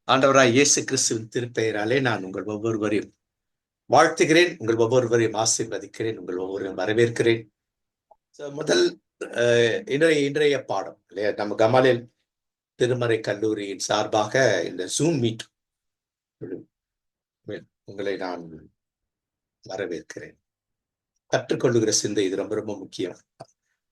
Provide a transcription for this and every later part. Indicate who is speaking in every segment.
Speaker 1: ஆண்டவராய் இயேசு கிறிஸ்துவின் திருப்பெயராலே நான் உங்கள் ஒவ்வொருவரையும் வாழ்த்துகிறேன், உங்கள் ஒவ்வொருவரையும் ஆசீர்வதிக்கிறேன், உங்கள் ஒவ்வொருவரையும் வரவேற்கிறேன். முதல் இன்றைய பாடம் இல்லையா, நம்ம கமாலியல் திருமறை கல்லூரியின் சார்பாக இந்த ஜூம் மீட் உங்களை நான் வரவேற்கிறேன். கற்றுக்கொள்ளுகிற சிந்தை இது ரொம்ப ரொம்ப முக்கியம்.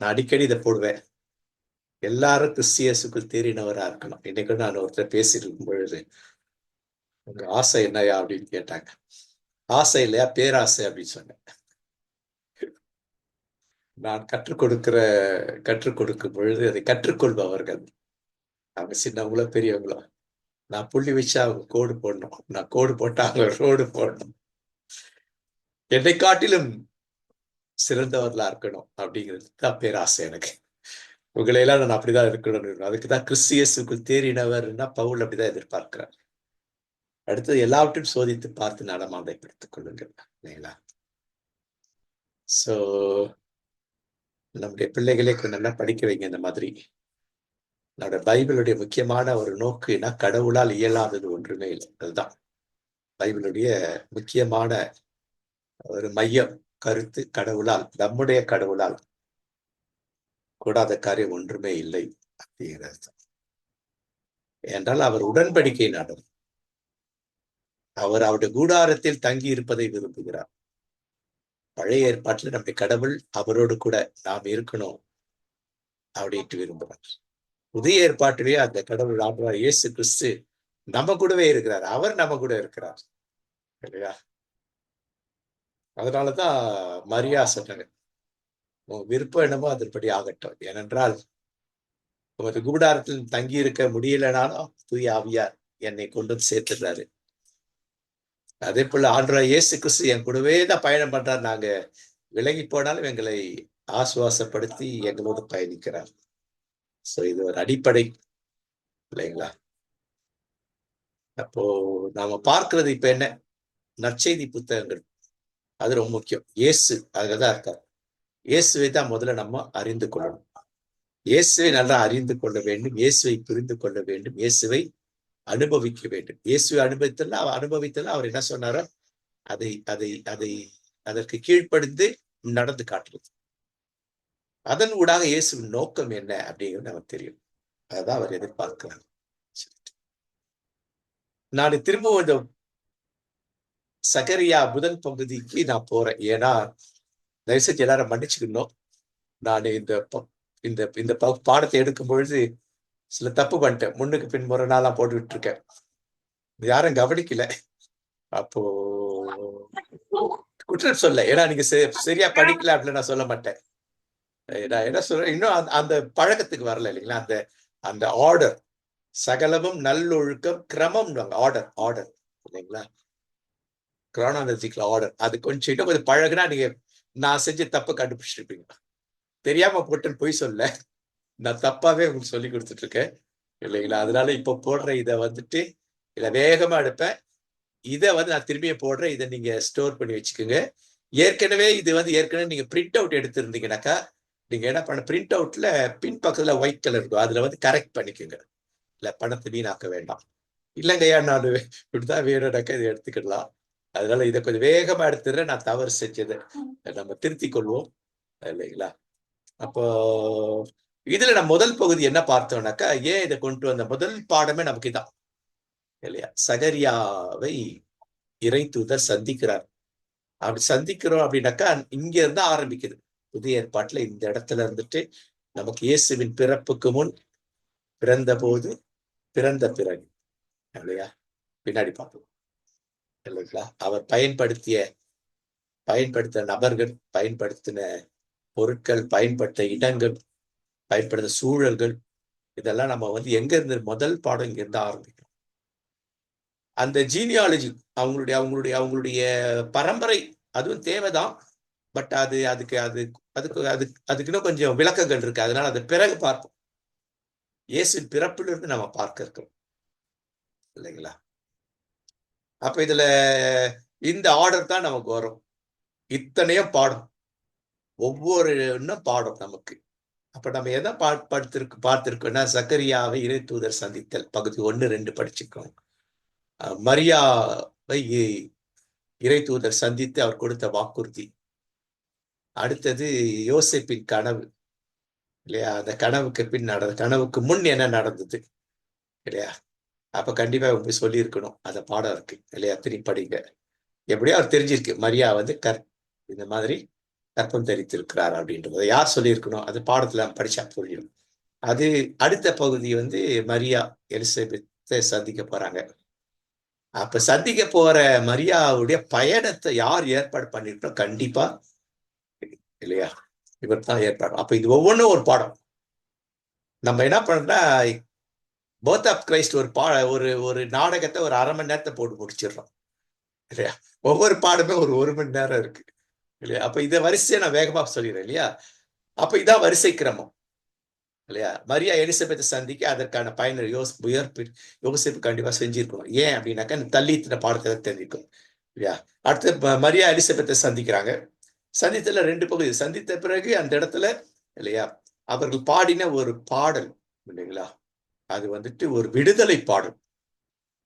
Speaker 1: நான் அடிக்கடி இதை போடுவேன். எல்லாரும் கிறிஸ்தியேசுக்குள் தேறினவரா இருக்கணும். இன்னைக்கு நான் ஒருத்தர் பேசிட்டு இருக்கும் பொழுது, உங்க ஆசை என்னையா அப்படின்னு கேட்டாங்க. ஆசை இல்லையா, பேராசை அப்படின்னு சொன்னேன். நான் கற்றுக் கொடுக்கும் பொழுது அதை கற்றுக்கொள்பவர்கள், அவங்க சின்னவங்களோ பெரியவங்களோ, நான் புள்ளி வச்சா அவங்க கோடு போடணும், நான் கோடு போட்டா அவங்க ரோடு போடணும், என்னை காட்டிலும் சிறந்தவர்களா இருக்கணும் அப்படிங்கிறது தான் பேராசை எனக்கு. உங்களையெல்லாம் நான் அப்படிதான் இருக்கணும். அதுக்குதான் கிறிஸ்தியேசுக்குள் தேறினவர்னா பவுல் அப்படிதான் எதிர்பார்க்கிறார். அடுத்தது எல்லாவற்றையும் சோதித்து பார்த்து நடமாதைப்படுத்திக் கொள்ளுங்கள் இல்லைங்களா. சோ நம்முடைய பிள்ளைகளே கொஞ்சம் நல்லா படிக்க வைங்க. இந்த மாதிரி நம்முடைய பைபிளுடைய முக்கியமான ஒரு நோக்குனா, கடவுளால் இயலாதது ஒன்றுமே இல்லை. அதுதான் பைபிளுடைய முக்கியமான ஒரு மையம் கருத்து. கடவுளால், நம்முடைய கடவுளால் கூடாத காரியம் ஒன்றுமே இல்லை அப்படிங்கிறது. என்றால் அவர் உடன்படிக்கை நாடும், அவர் அவருடைய கூடாரத்தில் தங்கி இருப்பதை விரும்புகிறார். பழைய ஏற்பாட்டில் நம்முடைய கடவுள் அவரோடு கூட நாம் இருக்கணும் அப்படின்ட்டு விரும்புகிறார். புதிய ஏற்பாட்டிலேயே அந்த கடவுள் ஆண்டவர் இயேசு கிறிஸ்து நம்ம கூடவே இருக்கிறார். அவர் நம்ம கூட இருக்கிறார் இல்லையா. அதனாலதான் மரியா சொன்னாங்க, விருப்பம் என்னமோ அதன்படி ஆகட்டும். ஏனென்றால் உமது கூடாரத்தில் தங்கி இருக்க முடியலனாலும் தூய ஆவியார் என்னை கொண்டு வந்து சேர்த்துடுறாரு. அதே போல ஆண்டவர் இயேசு கிறிஸ்து என் கூடவே தான் பயணம் பண்றார். நாங்க விலகி போனாலும் எங்களை ஆசுவாசப்படுத்தி எங்களோடு பயணிக்கிறார். சோ இது ஒரு அடிப்படை இல்லைங்களா. அப்போ நாம பார்க்கிறது இப்ப என்ன, நற்செய்தி புத்தகங்கள், அது ரொம்ப முக்கியம். இயேசு அதுலதான் இருக்கார். இயேசுவை தான் முதல்ல நம்ம அறிந்து கொள்ளணும். இயேசுவை நல்லா அறிந்து கொள்ள வேண்டும், இயேசுவை புரிந்து கொள்ள வேண்டும், இயேசுவை அனுபவிக்க வேண்டும். இயேசுவை அனுபவித்தல அவர் என்ன சொன்னாரோ அதை அதை அதை அதற்கு கீழ்ப்படிந்து நடந்து காட்டுறது. அதன் ஊடாக இயேசுவின் நோக்கம் என்ன அப்படிங்கிறது நமக்கு தெரியும். அதான் அவர் எதிர்பார்க்கிறார். நான் திரும்பவும் இந்த சகரியா முதல் பகுதிக்கு நான் போறேன். ஏன்னா தயவுசெய்து எல்லாரும் மன்னிச்சுக்கணும். நான் இந்த இந்த பாடத்தை எடுக்கும் பொழுது சில தப்பு பண்ணிட்டேன். முன்னுக்கு பின் முரணாலாம் போட்டுக்கிட்டு இருக்கேன். யாரும் கவனிக்கல. அப்போ குற்றம் சொல்ல, ஏன்னா நீங்க சரியா படிக்கல அப்படின்னு நான் சொல்ல மாட்டேன். நான் என்ன சொல்றேன், இன்னும் அந்த பழக்கத்துக்கு வரல இல்லைங்களா. அந்த அந்த ஆர்டர், சகலமும் நல்லொழுக்கம், கிரமம், ஆர்டர் இல்லைங்களா, கிரானாலஜிக்கல் ஆர்டர். அது கொஞ்சம் இன்னும் கொஞ்சம் பழகுனா நீங்க நான் செஞ்ச தப்பு கண்டுபிடிச்சிருப்பீங்க. தெரியாம போட்டுன்னு போய் சொல்ல, நான் தப்பாவே உங்களுக்கு சொல்லி கொடுத்துட்டு இருக்கேன் இல்லைங்களா. அதனால இப்ப போடுற இதை வந்துட்டு இதை வேகமா எடுப்பேன். இதை நான் திரும்பியும் போடுறேன். இதை நீங்க ஸ்டோர் பண்ணி வச்சுக்கோங்க. ஏற்கனவே நீங்க பிரிண்ட் அவுட் எடுத்திருந்தீங்கன்னாக்கா, நீங்க என்ன பண்ண, பிரிண்ட் அவுட்ல பின் பக்கத்துல ஒயிட் கலர் இருக்கும், அதுல கரெக்ட் பண்ணிக்கோங்க. இல்ல பணத்தை வீணாக்க வேண்டாம். இல்லைங்கய்யா நான் இப்படிதான் வேணும்னாக்கா இதை எடுத்துக்கிடலாம். அதனால இதை கொஞ்சம் வேகமா எடுத்துடுறேன். நான் தவறு செஞ்சது நம்ம திருத்திக் கொள்வோம் இல்லைங்களா. அப்போ இதுல நம்ம முதல் பகுதி என்ன பார்த்தோம்னாக்கா, ஏன் இதை கொண்டு வந்த முதல் பாடமே நமக்கு இதான் இல்லையா. சகரியாவை இறை தூதர் சந்திக்கிறார். அப்படி சந்திக்கிறோம் அப்படின்னாக்கா இங்க இருந்தா ஆரம்பிக்குது. புதிய ஏற்பாட்டுல இந்த இடத்துல இருந்துட்டு நமக்கு இயேசுவின் பிறப்புக்கு முன், பிறந்த போது, பிறந்த பிறகு இல்லையா, பின்னாடி பார்ப்போம் இல்லைங்களா. அவர் பயன்படுத்தின நபர்கள், பயன்படுத்தின பொருட்கள், பயன்படுத்த இடங்கள், பயன்படுத்த சூழல்கள் இதெல்லாம் நம்ம வந்து எங்க இருந்து முதல் பாடம் இங்க இருந்து ஆரம்பிக்கும். அந்த ஜீனியாலஜி அவங்களுடைய அவங்களுடைய அவங்களுடைய பரம்பரை அதுவும் தேவைதான். பட் அதுக்கு அதுக்கு இன்னும் கொஞ்சம் விளக்கங்கள் இருக்கு. அதனால அது பிறகு பார்ப்போம். இயேசு பிறப்பிலிருந்து நம்ம பார்க்க இருக்கிறோம் இல்லைங்களா? அப்ப இதுல இந்த ஆர்டர் தான் நமக்கு வரும். இத்தனையும் பாடம், ஒவ்வொரு இன்னும் பாடம் நமக்கு. அப்ப நம்ம எதை பார்த்திருக்கோம்னா, சக்கரியாவை இறை தூதர் சந்தித்தல் பகுதி 1-2 படிச்சுக்கோம். மரியாவை இறை தூதர் சந்தித்து அவர் கொடுத்த வாக்குறுதி. அடுத்தது யோசேப்பின் கனவு இல்லையா? அந்த கனவுக்கு முன் என்ன நடந்தது இல்லையா? அப்ப கண்டிப்பா போய் சொல்லியிருக்கணும். அந்த பாடம் இருக்கு இல்லையா? திருப்பி படிங்க. எப்படியோ அவர் தெரிஞ்சிருக்கு, மரியா வந்து இந்த மாதிரி கற்பம் தரித்திருக்கிறார் அப்படின்றத யார் சொல்லியிருக்கணும்? அது பாடத்துல படிச்சா புரியும். அது அடுத்த பகுதி வந்து மரியா எலிசபெத்தை சந்திக்க போறாங்க. அப்ப சந்திக்க போற மரியாவுடைய பயணத்தை யார் ஏற்பாடு பண்ணிருக்கணும்? கண்டிப்பா இல்லையா? இவர் தான் ஏற்பாடு. அப்ப இது ஒவ்வொன்றும் ஒரு பாடம். நம்ம என்ன பண்ணோம்னா, பர்த் ஆஃப் கிரைஸ்ட் ஒரு நாடகத்தை ஒரு 1/2 மணி நேரத்தை போட்டு முடிச்சிடுறோம் இல்லையா? ஒவ்வொரு பாடமே ஒரு மணி நேரம் இருக்கு இல்லையா? அப்ப இதை வரிசையை நான் வேகமா சொல்லிடுறேன் இல்லையா? அப்ப இதான் வரிசை கிரமம் இல்லையா? மரியா எலிசபெத்தை சந்திக்க அதற்கான பயனர் யோசிப்பு கண்டிப்பா செஞ்சிருக்கணும். ஏன் அப்படின்னாக்கா தள்ளித்தின பாடத்தை தெரிஞ்சிருக்கும் இல்லையா? அடுத்து மரியா எலிசபெத்தை சந்திக்கிறாங்க. சந்தித்தல 2 பகுதி. சந்தித்த பிறகு அந்த இடத்துல இல்லையா அவர்கள் பாடின ஒரு பாடல் இல்லைங்களா? அது வந்துட்டு ஒரு விடுதலை பாடல்.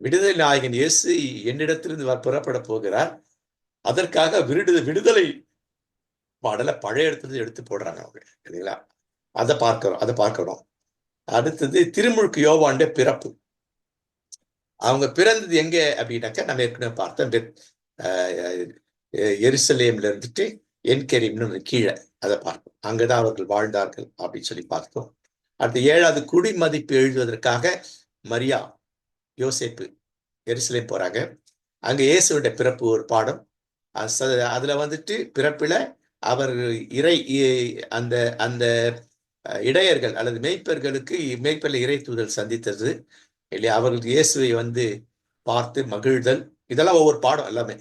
Speaker 1: விடுதலை நாயகன் இயேசு என்னிடத்திலிருந்து புறப்பட போகிறார், அதற்காக விடுதலை பாடலை பழைய இடத்துல எடுத்து போடுறாங்க அவங்க இல்லைங்களா? அதை பார்க்கிறோம். அடுத்தது திருமுழுக்கு யோவானுடைய பிறப்பு. அவங்க பிறந்தது எங்க அப்படின்னாக்கா நம்ம ஏற்கனவே பார்த்தோம், எருசலேம்ல இருந்துட்டு என்கெரிம்னு கீழே அதை பார்ப்போம். அங்கதான் அவர்கள் வாழ்ந்தார்கள் அப்படின்னு சொல்லி பார்த்தோம். அடுத்து 7வது குடிமதிப்பு எழுதுவதற்காக மரியா யோசேப்பு எருசலேம் போறாங்க. அங்க இயேசுடைய பிறப்பு ஒரு பாடம். அதுல வந்துட்டு பிறப்பில அவர் அந்த அந்த இடையர்கள் அல்லது மேய்ப்பர்ல இறை தூதல் சந்தித்தது இல்லையா? அவர்களுக்கு இயேசுவை வந்து பார்த்து மகிழ்தல். இதெல்லாம் ஒவ்வொரு பாடம் எல்லாமே.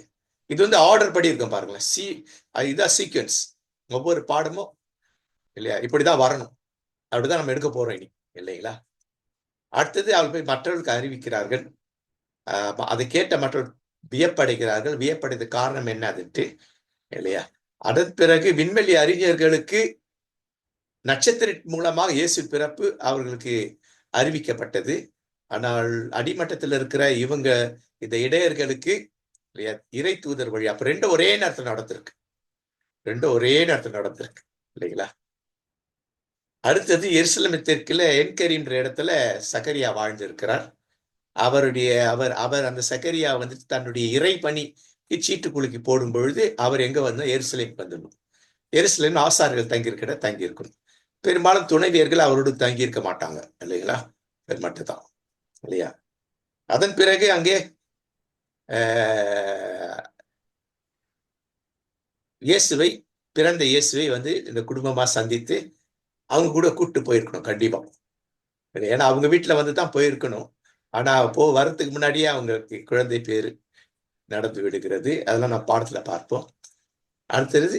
Speaker 1: இது வந்து ஆர்டர் படி இருக்கும் பாருங்களேன். இதான் சீக்வன்ஸ். ஒவ்வொரு பாடமும் இல்லையா இப்படிதான் வரணும். அப்படிதான் நம்ம எடுக்க போறோம் இனி இல்லைங்களா? அடுத்தது அவள் போய் மற்றவர்களுக்கு அறிவிக்கிறார்கள். அதை கேட்ட மற்றவர்கள் வியப்படைகிறார்கள். வியப்படைந்த காரணம் என்ன அதுட்டு இல்லையா? அதன் பிறகு விண்வெளி அறிஞர்களுக்கு நட்சத்திர மூலமாக இயேசு பிறப்பு அவர்களுக்கு அறிவிக்கப்பட்டது. ஆனால் அடிமட்டத்தில் இருக்கிற இவங்க இந்த இடையர்களுக்கு இறை தூதர் வழி. அப்ப ரெண்டும் ஒரே நேரத்தில் நடந்திருக்கு இல்லைங்களா? அடுத்தது எருசலேம் தெற்குல என்கரின்ற இடத்துல சக்கரியா வாழ்ந்திருக்கிறார். அவர் அந்த சக்கரியா வந்து தன்னுடைய இறை பணி சீட்டுக்குழுக்கி போடும் பொழுது அவர் எங்க வந்தோம்? எருசலேம் வந்துடணும். எருசலேம் ஆசாரியர்கள் தங்கியிருக்கணும். பெரும்பாலும் துணைவியர்கள் அவரோடு தங்கியிருக்க மாட்டாங்க இல்லைங்களா? மட்டும்தான் இல்லையா? அதன் பிறகு அங்கே பிறந்த இயேசுவை வந்து இந்த குடும்பமா சந்தித்து அவங்க கூட கூப்பிட்டு போயிருக்கணும் கண்டிப்பா. ஏன்னா அவங்க வீட்டுல வந்து தான் போயிருக்கணும். ஆனா வரதுக்கு முன்னாடியே அவங்களுக்கு குழந்தை பேரு நடந்து விடுகிறது. அதெல்லாம் நான் பாடத்துல பார்ப்போம். அடுத்தது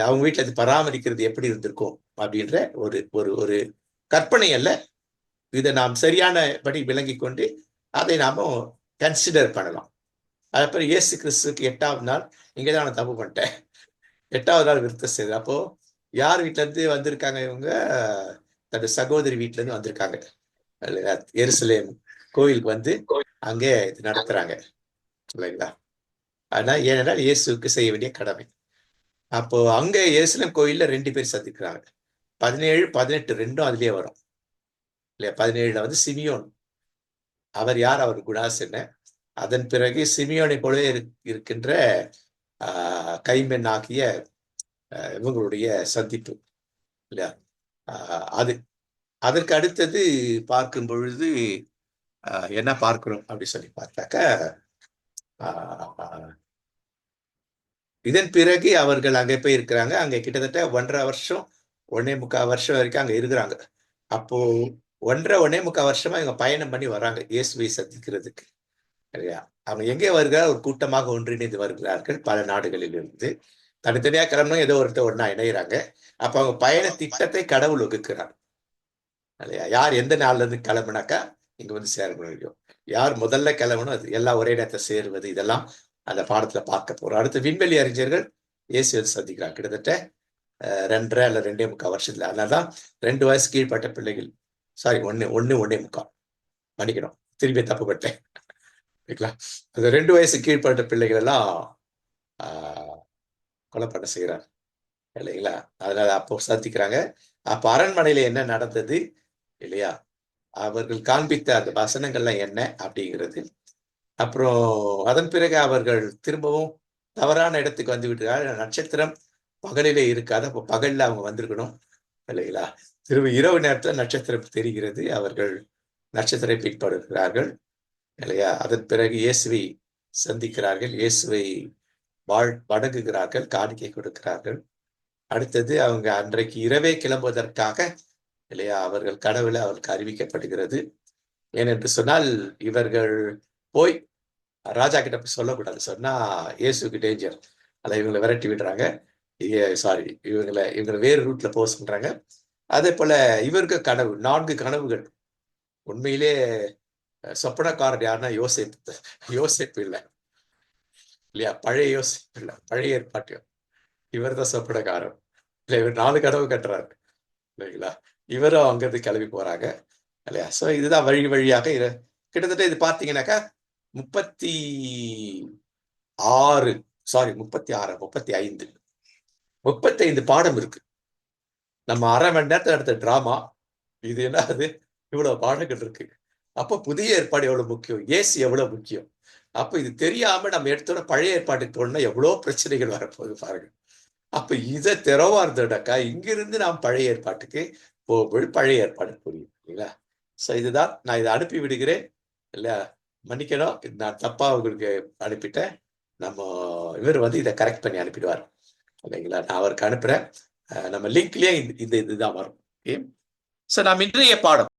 Speaker 1: அவங்க வீட்டுல அது பராமரிக்கிறது எப்படி இருந்திருக்கும் அப்படின்ற ஒரு ஒரு ஒரு கற்பனை அல்ல, இதை நாம் சரியானபடி விளங்கி கொண்டு அதை நாம கன்சிடர் பண்ணலாம். அதுக்கப்புறம் இயேசு கிறிஸ்துக்கு 8வது நாள் இங்கதான் நான் தப்பு பண்ணிட்டேன். 8வது நாள் விருத்தம் செய்து. அப்போ யார் வீட்டுல இருந்து வந்திருக்காங்க? இவங்க தன்னுடைய சகோதரி வீட்டுல இருந்து வந்திருக்காங்க. எருசலேம் கோயிலுக்கு வந்து அங்கே இது நடத்துறாங்க இல்லைங்களா? ஆனா ஏனென்றால் இயேசுக்கு செய்ய வேண்டிய கடமை. அப்போ அங்க எருசலேம் கோயில்ல 2 பேர் சந்திக்கிறாங்க. 17, 18 ரெண்டும் அதுலயே வரும் இல்லையா? 17ல வந்து சிமியோன். அவர் யார்? அவர் குணாசன. அதன் பிறகு சிமியோனை போலவே இருக்கின்ற கைம்பெண் ஆகிய இவங்களுடைய சந்திப்பு இல்லையா? அதற்கு அடுத்தது பார்க்கும் பொழுது என்ன பார்க்கிறோம் அப்படி சொல்லி பார்த்தாக்க, இதன் பிறகு அவர்கள் அங்கே போய் இருக்கிறாங்க. அங்க கிட்டத்தட்ட 1.5 வருஷம் 1.25 வருஷம் வரைக்கும் அங்க இருக்கிறாங்க. அப்போ 1.5 வருஷமா இவங்க பயணம் பண்ணி வராங்க இயேசுவை சந்திக்கிறதுக்கு. இல்லையா? அவங்க எங்கே வருகிறார்? ஒரு கூட்டமாக ஒன்றிணைந்து வருகிறார்கள் பல நாடுகளில் இருந்து. தனித்தனியா கிளம்பணும், ஏதோ ஒருத்தர் ஒண்ணா இணையறாங்க. அப்ப அவங்க பயண திட்டத்தை கடவுள் வகுக்கிறார். இல்லையா? யார் எந்த நாள்ல இருந்து கிளம்புனாக்கா, இங்க வந்து சேர முடியும். யார் முதல்ல கிளம்பணும், அது எல்லாம் ஒரே நேரத்துல சேருவது, இதெல்லாம் அந்த பாடத்துல பார்க்க போறோம். அடுத்து விண்வெளி அறிஞர்கள் இயேசுவை சந்திக்கிறாங்க. கிட்டத்தட்ட 2.5 அல்ல 2.25 வருஷத்துல. அதனாலதான் 2 வயசு கீழ்ப்பட்ட பிள்ளைகள். சாரி 1 1.25 மன்னிக்கணும். திரும்பி தப்பு பட்டேன். ஓகேங்களா? அந்த 2 வயசு கீழ்ப்பட்ட பிள்ளைகள் எல்லாம் கொலை பண்ண செய்யறாங்க. இல்லைங்களா? அதனால அப்போ சந்திக்கிறாங்க. அப்ப அரண்மனையில என்ன நடந்தது இல்லையா? அவர்கள் காண்பித்த அந்த வசனங்கள்லாம் என்ன அப்படிங்கிறது. அப்புறம் அதன் பிறகு அவர்கள் திரும்பவும் தவறான இடத்துக்கு வந்து விட்டார்கள். நட்சத்திரம் பகலிலே இருக்காது. அப்போ பகல்ல அவங்க வந்திருக்கணும் இல்லைங்களா? திரும்ப இரவு நேரத்துல நட்சத்திரம் தெரிகிறது. அவர்கள் நட்சத்திரை பின்படுகிறார்கள் இல்லையா? அதன் பிறகு இயேசுவை சந்திக்கிறார்கள். இயேசுவை வணங்குகிறார்கள், காணிக்கை கொடுக்கிறார்கள். அடுத்தது அவங்க அன்றைக்கு இரவே கிளம்புவதற்காக இல்லையா அவர்கள் கனவுல அவருக்கு அறிவிக்கப்படுகிறது. ஏனென்று சொன்னால் இவர்கள் போய் ராஜா கிட்ட போய் சொல்லக்கூடாது. சொன்னா இயேசுக்கு டேஞ்சர். அதை இவங்களை விரட்டி விடுறாங்க. சாரி இவங்களை வேறு ரூட்ல போக சொல்றாங்க. அதே போல இவருக்கு கனவு 4 கனவுகள். உண்மையிலே சொப்பனக்காரர் யாருன்னா யோசேப்பு இல்லை இல்லையா? பழைய யோசேப்பு இல்லை, பழைய ஏற்பாட்டு இவர் தான் சொப்பனக்காரர். இல்லை, இவர் 4 கனவு கட்டுறாரு இல்லைங்களா? இவரும் அங்கிருந்து கிளம்பி போறாங்க இல்லையா? சோ இதுதான் வழி வழியாக கிட்டத்தட்ட இது பார்த்தீங்கன்னாக்கா 36 சாரி 36 35 பாடம் இருக்கு. நம்ம 1/2 மணி நேரத்துல நடத்த டிராமா இது என்னது? இவ்வளவு பாடங்கள் இருக்கு. அப்ப புதிய ஏற்பாடு எவ்வளவு முக்கியம், இயேசு எவ்வளவு முக்கியம். அப்ப இது தெரியாம நம்ம எடுத்தோட பழைய ஏற்பாட்டுக்கு போனா எவ்வளவு பிரச்சனைகள் வரப்போகுது பாருங்க. அப்ப இதை திறவா இருந்தோடாக்கா இங்கிருந்து நாம் பழைய ஏற்பாட்டுக்கு போகும்போது பழைய ஏற்பாடு புரியும் இல்லைங்களா? சோ இதுதான் நான் இதை அனுப்பி விடுகிறேன் இல்லையா? மன்னிக்கணும், நான் தப்பா உங்களுக்கு அனுப்பிட்டேன். நம்ம இவர் வந்து இதை கரெக்ட் பண்ணி அனுப்பிடுவார் இல்லைங்களா? நான் அவருக்கு அனுப்புறேன். நம்ம லிங்க்லயே இந்த இதுதான் வரும். சோ நாம் இன்றைய பாடம்